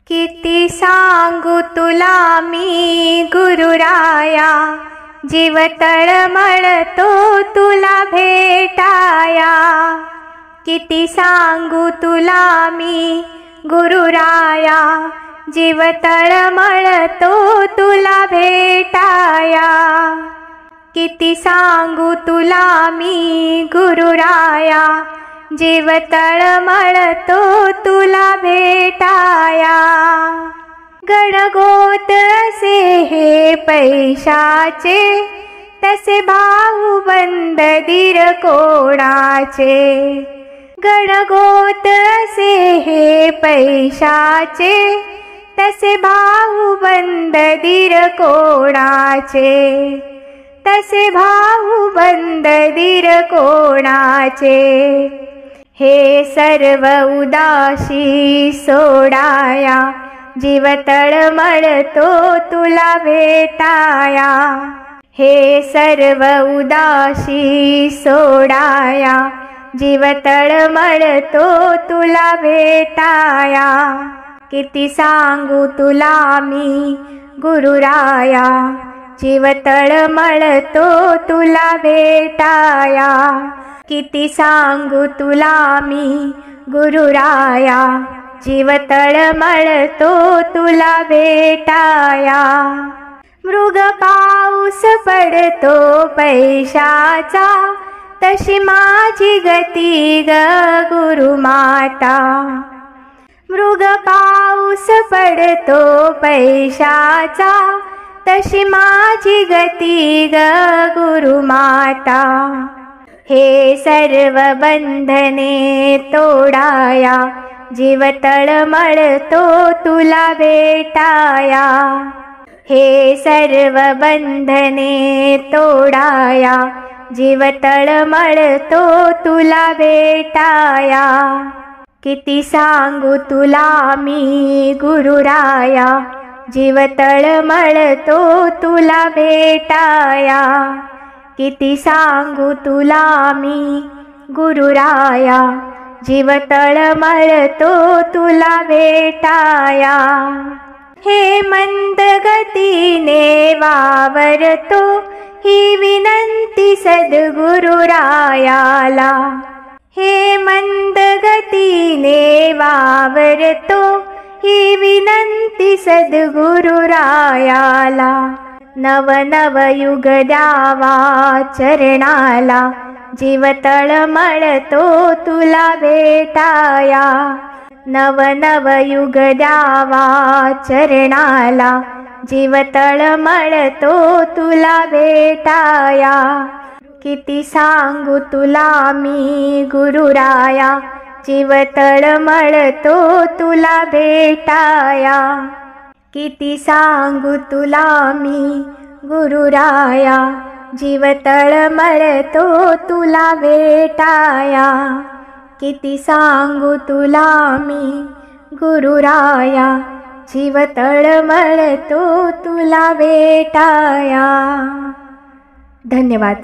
किती सांगू तुला मी गुरुराया, जीव तळमळतो तुला भेटाया। किती सांगू तुला मी गुरुराया, जीव तळमळतो तुला भेटाया। किती सांगू तुला मी गुरुराया, जीव तळमळतो तुला भेटाया। गणगोत असे हे पैशाचे, तसे भाऊबंद दीर कोणाचे। गणगोत असे हे पैशाचे, तसे भाऊबंद दीर कोणाचे। तसे भाऊबंद दीर कोणाचे। हे सर्व उदासी सोडाया, जीव तळमळतो तुला भेटाया। हे सर्व उदासी सोडाया, जीव तळमळतो तुला भेटाया। किती सांगू तुला मी गुरुराया, जीव तळमळतो तुला भेटाया। किती सांगू तुला मी गुरुराया, जीव तळमळतो तुला भेटाया। मृग पाऊस पडतो पैशाचा, तशी माझी गती ग गुरुमाता। मृग पाऊस पडतो पैशाचा, तशी माझी गती ग गुरुमाता। हे सर्व बंधने तोडाया, जीव तळमळतो तुला भेटाया। हे सर्व बंधने तोडाया, जीव तळमळतो तुला भेटाया। किती सांगू तुला मी गुरुराया, जीव तळमळतो तुला भेटाया। किती सांगू तुला मी गुरुराया, जीव तळमळतो तुला भेटाया। हे मंद गतीने वावरतो, ही विनंती सद्गुरुरायाला। हे मंद गतीने वावरतो, ही विनंती सद्गुरुरायाला। नव नव युग द्यावा चरणाला, जीव तळमळतो तुला भेटाया। नव नव युग द्यावा चरणाला, जीव तळमळतो तुला भेटाया। किती सांगू तुला मी गुरुराया, जीव तळमळतो तुला भेटाया। किती सांगू तुला मी गुरुराया, जीव तळमळतो तुला भेटाया। किती सांगू तुला मी गुरुराया, जीव तळमळतो तुला भेटाया। धन्यवाद।